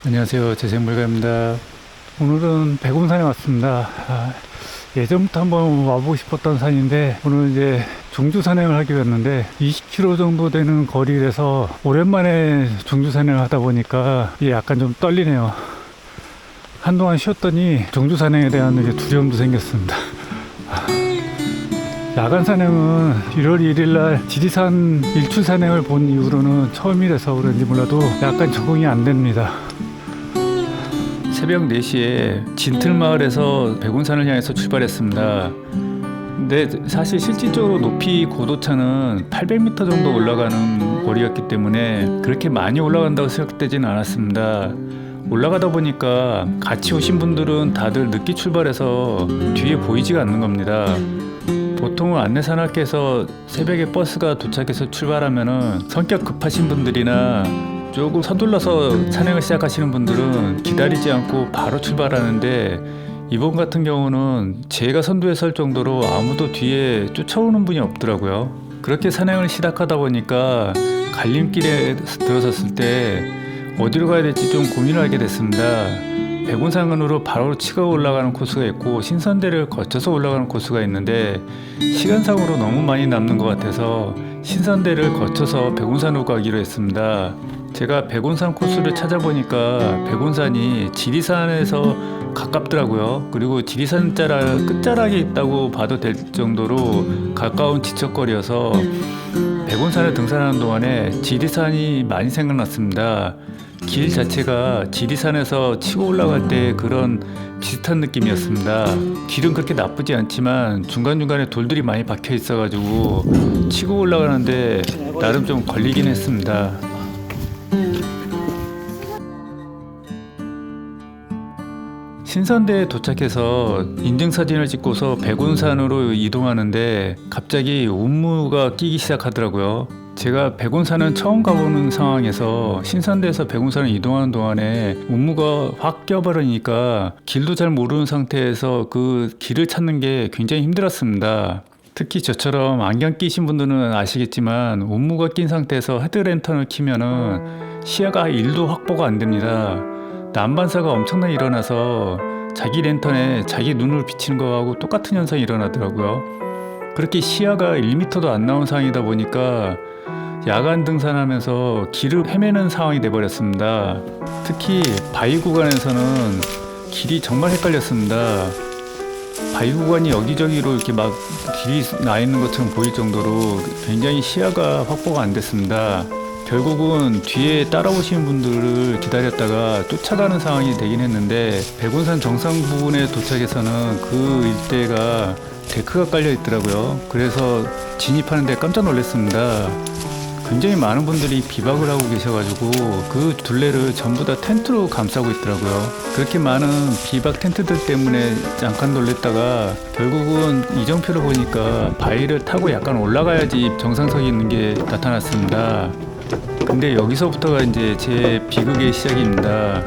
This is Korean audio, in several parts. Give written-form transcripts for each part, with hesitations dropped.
안녕하세요. 재생물가입니다. 오늘은 백운산에 왔습니다. 예전부터 한번 와보고 싶었던 산인데 오늘 이제 중주 산행을 하기로 했는데 20km 정도 되는 거리라서 오랜만에 중주 산행을 하다 보니까 이게 약간 좀 떨리네요. 한동안 쉬었더니 중주 산행에 대한 이제 두려움도 생겼습니다. 야간 산행은 1월 1일 날 지리산 일출 산행을 본 이후로는 처음이라서 그런지 몰라도 약간 적응이 안 됩니다. 새벽 4시에 진틀마을에서 백운산을 향해서 출발했습니다. 근데 사실 실질적으로 높이 고도차는 800m 정도 올라가는 거리였기 때문에 그렇게 많이 올라간다고 생각되지는 않았습니다. 올라가다 보니까 같이 오신 분들은 다들 늦게 출발해서 뒤에 보이지가 않는 겁니다. 보통은 안내산악회에서 새벽에 버스가 도착해서 출발하면은 성격 급하신 분들이나 조금 서둘러서 산행을 시작하시는 분들은 기다리지 않고 바로 출발하는데, 이번 같은 경우는 제가 선두에 설 정도로 아무도 뒤에 쫓아오는 분이 없더라고요. 그렇게 산행을 시작하다 보니까 갈림길에 들어섰을 때 어디로 가야 될지 좀 고민을 하게 됐습니다. 백운산으로 바로 치고 올라가는 코스가 있고 신선대를 거쳐서 올라가는 코스가 있는데, 시간상으로 너무 많이 남는 것 같아서 신선대를 거쳐서 백운산으로 가기로 했습니다. 제가 백운산 코스를 찾아보니까 백운산이 지리산에서 가깝더라고요. 그리고 지리산 끝자락에 있다고 봐도 될 정도로 가까운 지척거리여서 백운산을 등산하는 동안에 지리산이 많이 생각났습니다. 길 자체가 지리산에서 치고 올라갈 때 그런 비슷한 느낌이었습니다. 길은 그렇게 나쁘지 않지만 중간중간에 돌들이 많이 박혀 있어가지고 치고 올라가는데 나름 좀 걸리긴 했습니다. 신선대에 도착해서 인증사진을 찍고서 백운산으로 이동하는데 갑자기 운무가 끼기 시작하더라고요. 제가 백운산은 처음 가보는 상황에서 신선대에서 백운산을 이동하는 동안에 운무가 확 껴버리니까 길도 잘 모르는 상태에서 그 길을 찾는 게 굉장히 힘들었습니다. 특히 저처럼 안경 끼신 분들은 아시겠지만 운무가 낀 상태에서 헤드랜턴을 켜면은 시야가 1도 확보가 안 됩니다. 난반사가 엄청나게 일어나서 자기 랜턴에 자기 눈을 비치는 거하고 똑같은 현상이 일어나더라고요. 그렇게 시야가 1m도 안 나온 상황이다 보니까 야간 등산하면서 길을 헤매는 상황이 돼버렸습니다. 특히 바위 구간에서는 길이 정말 헷갈렸습니다. 바위 구간이 여기저기로 이렇게 막 길이 나 있는 것처럼 보일 정도로 굉장히 시야가 확보가 안 됐습니다. 결국은 뒤에 따라오시는 분들을 기다렸다가 쫓아가는 상황이 되긴 했는데, 백운산 정상 부분에 도착해서는 그 일대가 데크가 깔려 있더라고요. 그래서 진입하는데 깜짝 놀랐습니다. 굉장히 많은 분들이 비박을 하고 계셔가지고 그 둘레를 전부 다 텐트로 감싸고 있더라고요. 그렇게 많은 비박 텐트들 때문에 잠깐 놀랬다가 결국은 이정표를 보니까 바위를 타고 약간 올라가야지 정상석이 있는 게 나타났습니다. 근데 여기서부터가 이제 제 비극의 시작입니다.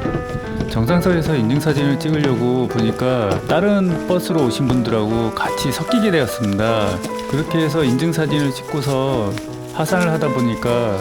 정상석에서 인증사진을 찍으려고 보니까 다른 버스로 오신 분들하고 같이 섞이게 되었습니다. 그렇게 해서 인증사진을 찍고서 하산을 하다 보니까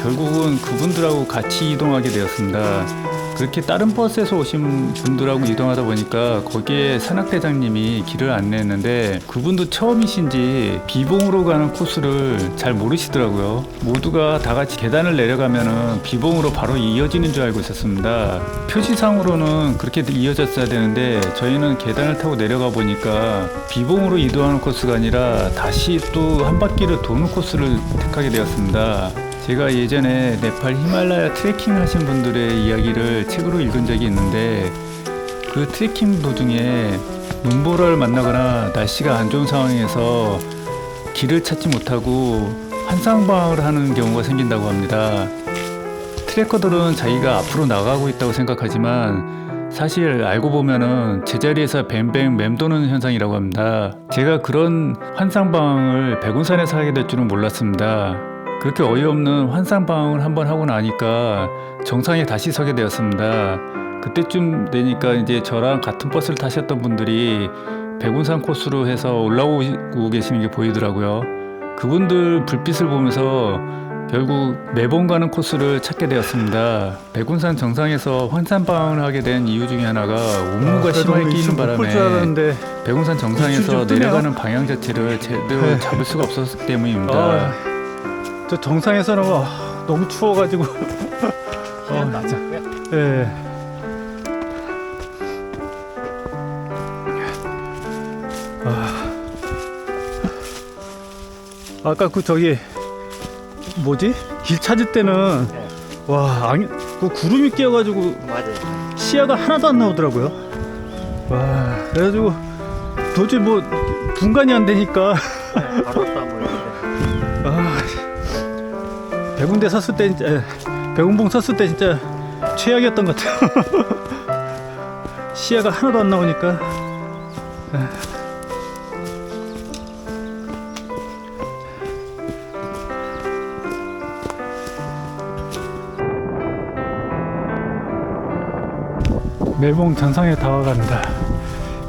결국은 그분들하고 같이 이동하게 되었습니다. 그렇게 다른 버스에서 오신 분들하고 이동하다 보니까 거기에 산악대장님이 길을 안내했는데, 그분도 처음이신지 비봉으로 가는 코스를 잘 모르시더라고요. 모두가 다 같이 계단을 내려가면은 비봉으로 바로 이어지는 줄 알고 있었습니다. 표지상으로는 그렇게 이어졌어야 되는데 저희는 계단을 타고 내려가 보니까 비봉으로 이동하는 코스가 아니라 다시 또 한 바퀴를 도는 코스를 택하게 되었습니다. 제가 예전에 네팔 히말라야 트레킹 하신 분들의 이야기를 책으로 읽은 적이 있는데, 그 트레킹 도중에 눈보라를 만나거나 날씨가 안 좋은 상황에서 길을 찾지 못하고 한상방을 하는 경우가 생긴다고 합니다. 트레커들은 자기가 앞으로 나가고 있다고 생각하지만 사실 알고 보면은 제자리에서 뱅뱅 맴도는 현상이라고 합니다. 제가 그런 환상방황을 백운산에서 하게 될 줄은 몰랐습니다. 그렇게 어이없는 환상방황을 한번 하고 나니까 정상에 다시 서게 되었습니다. 그때쯤 되니까 이제 저랑 같은 버스를 타셨던 분들이 백운산 코스로 해서 올라오고 계시는 게 보이더라고요. 그분들 불빛을 보면서 결국 매번 가는 코스를 찾게 되었습니다. 백운산 정상에서 환산방을 하게 된 이유 중에 하나가 운무가 심하게 끼는 바람에 백운산 정상에서 내려가는 방향 자체를 제대로 잡을 수가 없었기 때문입니다. 저 정상에서는 너무 추워가지고 맞아. 예. 아까 그 저기 뭐지? 길 찾을 때는 네. 그 구름이 끼어가지고 맞아요. 시야가 하나도 안 나오더라고요. 와, 그래가지고 도저히 뭐 분간이 안 되니까 네, 바로 또 한번 백운대 섰을 때 진짜 백운봉 섰을 때 진짜 최악이었던 것 같아요. 시야가 하나도 안 나오니까. 매봉 전상에 다가갑니다.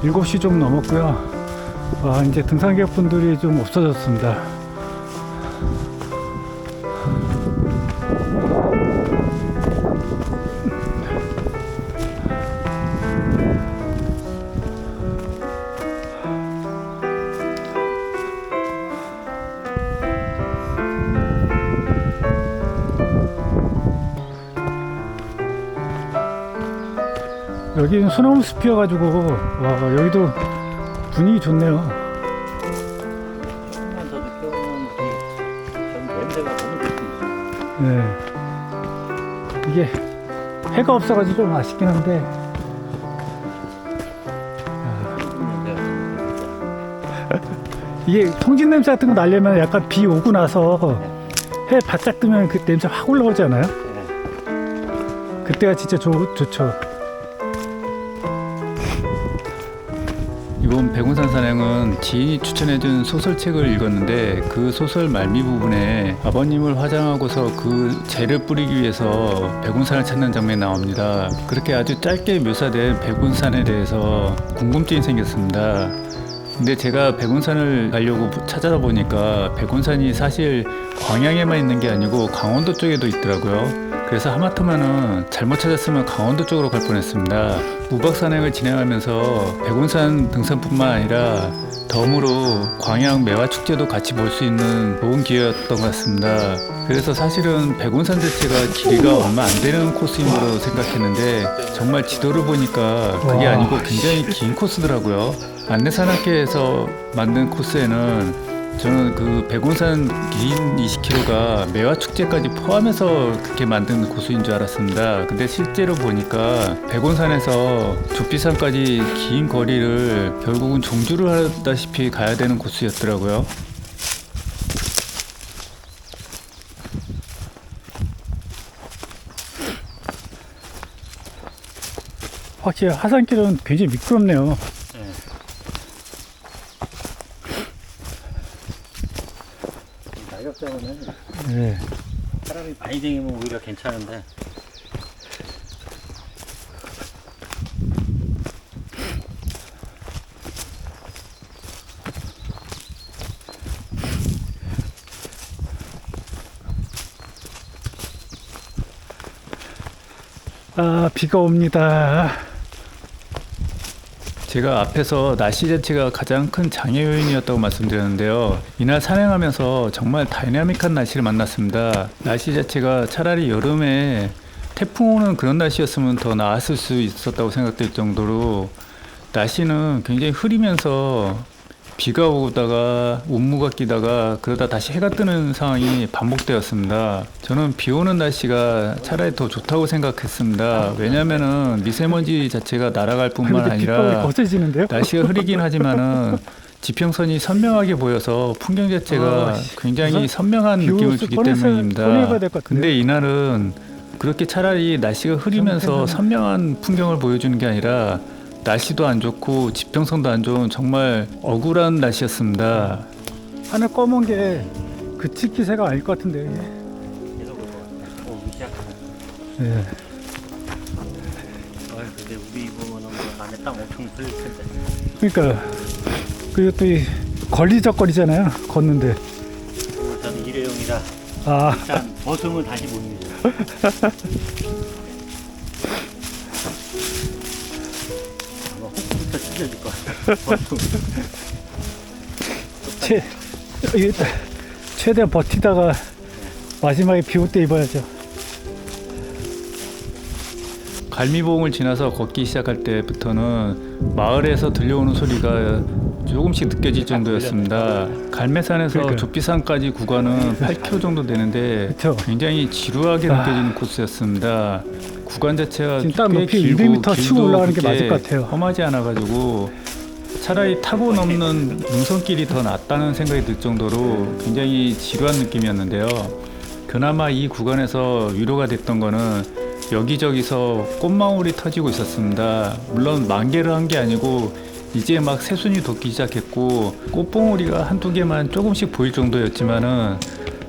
7시 좀 넘었고요. 이제 등산객 분들이 좀 없어졌습니다. 여기는 소나무 숲이어가지고 여기도 분위기 좋네요. 조금만 더 늦게 오면 전 냄새가 너무 좋습니다. 네. 이게 해가 없어가지고 좀 아쉽긴 한데 이게 통진 냄새 같은 거 나려면 약간 비 오고 나서 해 바짝 뜨면 그 냄새 확 올라오지 않아요? 그때가 진짜 좋죠. 이번 백운산 산행은 지인이 추천해준 소설책을 읽었는데 그 소설 말미 부분에 아버님을 화장하고서 그 재를 뿌리기 위해서 백운산을 찾는 장면이 나옵니다. 그렇게 아주 짧게 묘사된 백운산에 대해서 궁금증이 생겼습니다. 근데 제가 백운산을 가려고 찾아보니까 백운산이 사실 광양에만 있는 게 아니고 강원도 쪽에도 있더라고요. 그래서 하마터면은 잘못 찾았으면 강원도 쪽으로 갈 뻔했습니다. 우박 산행을 진행하면서 백운산 등산뿐만 아니라 덤으로 광양 매화 축제도 같이 볼 수 있는 좋은 기회였던 것 같습니다. 그래서 사실은 백운산 자체가 길이가 얼마 안 되는 코스인 거로 생각했는데 정말 지도를 보니까 그게 아니고 굉장히 긴 코스더라고요. 안내산악회에서 만든 코스에는 저는 그 백운산 긴 20km가 매화 축제까지 포함해서 그렇게 만든 코스인 줄 알았습니다. 근데 실제로 보니까 백운산에서 조피산까지 긴 거리를 결국은 종주를 하다시피 가야 되는 코스였더라고요. 확실히 하산길은 굉장히 미끄럽네요. 낙엽자는 네. 사람이 많이 다니면 오히려 괜찮은데 비가 옵니다. 제가 앞에서 날씨 자체가 가장 큰 장애 요인이었다고 말씀드렸는데요. 이날 산행하면서 정말 다이나믹한 날씨를 만났습니다. 날씨 자체가 차라리 여름에 태풍 오는 그런 날씨였으면 더 나았을 수 있었다고 생각될 정도로 날씨는 굉장히 흐리면서 비가 오다가 운무가 끼다가 그러다 다시 해가 뜨는 상황이 반복되었습니다. 저는 비 오는 날씨가 차라리 더 좋다고 생각했습니다. 왜냐하면은 미세먼지 자체가 날아갈 뿐만 아니라 거쳐지는데요? 날씨가 흐리긴 하지만은 지평선이 선명하게 보여서 풍경 자체가 굉장히 선명한 느낌을 주기 때문입니다. 근데 이날은 그렇게 차라리 날씨가 흐리면서 선명한 풍경을 보여주는 게 아니라 날씨도 안 좋고 지평선도 안 좋은 정말 억울한 날씨였습니다. 하늘 검은 게 그칠 기세가 아닐 것 같은데. 계속 올것 같아. 오, 시작하네. 네. 근데 우리 보면은 안에 땅 엄청 흘릴 텐데. 그러니까 그리고 또 이 걸리적거리잖아요. 걷는데. 저는 일회용이라 아, 일단 벗으면 다시 못 입어. 아마 혹부터 찢어질 것 같아. 이게 최대한 버티다가 마지막에 비 올 때 입어야죠. 갈미봉을 지나서 걷기 시작할 때부터는 마을에서 들려오는 소리가 조금씩 느껴질 정도였습니다. 갈매산에서 그러니까요. 조피산까지 구간은 8km 정도 되는데 그쵸. 굉장히 지루하게 느껴지는 코스였습니다. 구간 자체가 지금 딱 꽤 높이 길고 200m 치고 길도 올라가는 게 그렇게 맞을 것 같아요. 험하지 않아가지고 차라리 타고 넘는 능선길이 더 낫다는 생각이 들 정도로 굉장히 지루한 느낌이었는데요. 그나마 이 구간에서 위로가 됐던 거는 여기저기서 꽃망울이 터지고 있었습니다. 물론 만개를 한 게 아니고 이제 막 새순이 돋기 시작했고 꽃봉오리가 한두 개만 조금씩 보일 정도였지만은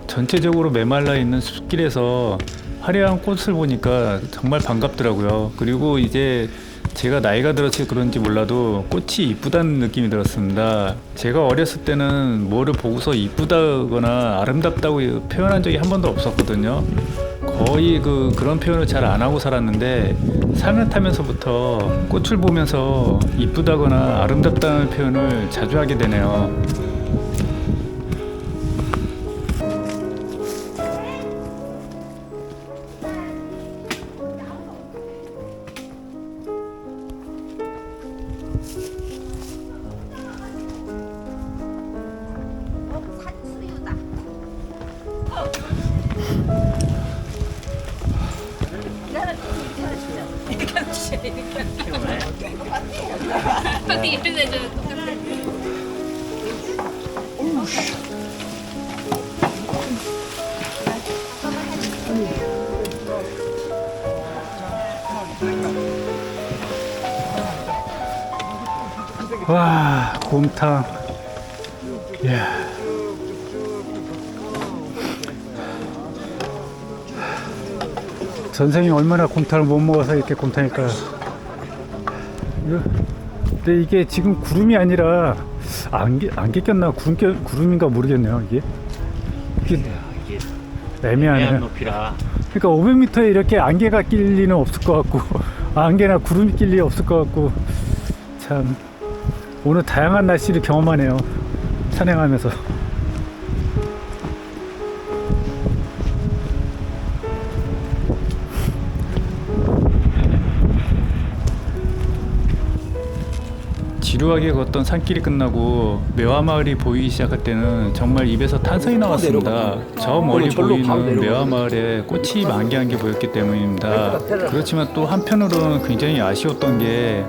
전체적으로 메말라 있는 숲길에서 화려한 꽃을 보니까 정말 반갑더라고요. 그리고 이제 제가 나이가 들어서 그런지 몰라도 꽃이 이쁘다는 느낌이 들었습니다. 제가 어렸을 때는 뭐를 보고서 이쁘다거나 아름답다고 표현한 적이 한 번도 없었거든요. 거의 그런 표현을 잘 안 하고 살았는데 산을 타면서부터 꽃을 보면서 이쁘다거나 아름답다는 표현을 자주 하게 되네요. 산수유다. 이렇게 내주면 똑같아. 와, 곰탕. 이야. 전생에 얼마나 곰탕을 못 먹어서 이렇게 곰탕일까요? 근데 이게 지금 구름이 아니라 안개 꼈나 구름인가 모르겠네요. 이게 이게 애매하네요. 애매한 높이라. 그러니까 500m에 이렇게 안개가 낄 리는 없을 것 같고 안개나 구름이 낄 리 없을 것 같고 참 오늘 다양한 날씨를 경험하네요. 산행하면서. 지루하게 걷던 산길이 끝나고 매화마을이 보이기 시작할 때는 정말 입에서 탄성이 나왔습니다. 저 멀리 보이는 매화마을에 꽃이 만개한 게 보였기 때문입니다. 그렇지만 또 한편으로는 굉장히 아쉬웠던 게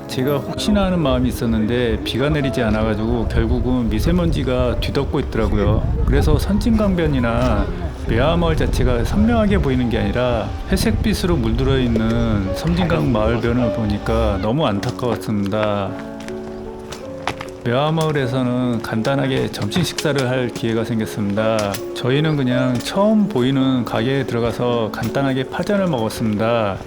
제가 혹시나 하는 마음이 있었는데 비가 내리지 않아가지고 결국은 미세먼지가 뒤덮고 있더라고요. 그래서 선진강변이나 매화마을 자체가 선명하게 보이는 게 아니라 회색빛으로 물들어 있는 섬진강 마을변을 보니까 너무 안타까웠습니다. 매화마을에서는 간단하게 점심 식사를 할 기회가 생겼습니다. 저희는 그냥 처음 보이는 가게에 들어가서 간단하게 파전을 먹었습니다.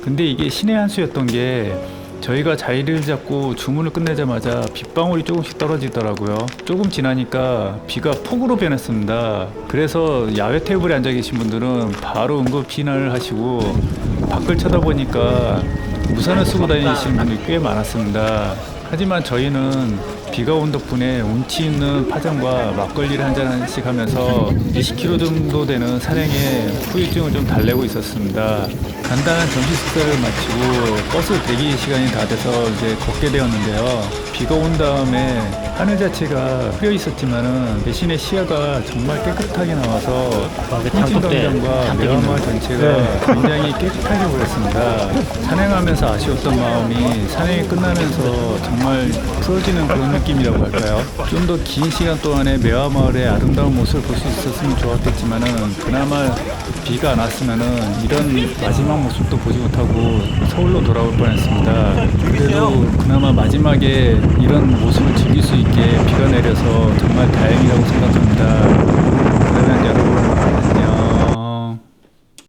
근데 이게 신의 한 수였던 게 저희가 자리를 잡고 주문을 끝내자마자 빗방울이 조금씩 떨어지더라고요. 조금 지나니까 비가 폭우로 변했습니다. 그래서 야외 테이블에 앉아 계신 분들은 바로 응급 피난을 하시고 밖을 쳐다보니까 우산을 쓰고 다니시는 분들이 꽤 많았습니다. 하지만 저희는 비가 온 덕분에 운치 있는 파전과 막걸리를 한잔씩 하면서 20km 정도 되는 산행에 후유증을 좀 달래고 있었습니다. 간단한 점심 식사를 마치고 버스 대기 시간이 다 돼서 이제 걷게 되었는데요. 비가 온 다음에 하늘 자체가 흐려 있었지만은 대신에 시야가 정말 깨끗하게 나와서 홍진강변과 매화마을 전체가 굉장히 깨끗하게 보였습니다. 산행하면서 아쉬웠던 마음이 산행이 끝나면서 정말 풀어지는 그런 느낌이라고 할까요? 좀 더 긴 시간 동안에 매화마을의 아름다운 모습을 볼 수 있었으면 좋았겠지만은 그나마 비가 안 왔으면은 이런 마지막 모습도 보지 못하고 서울로 돌아올 뻔했습니다. 그래도 그나마 마지막에 이런 모습을 즐길 수 있게 비가 내려서 정말 다행이라고 생각합니다. 그러면 여러분 안녕.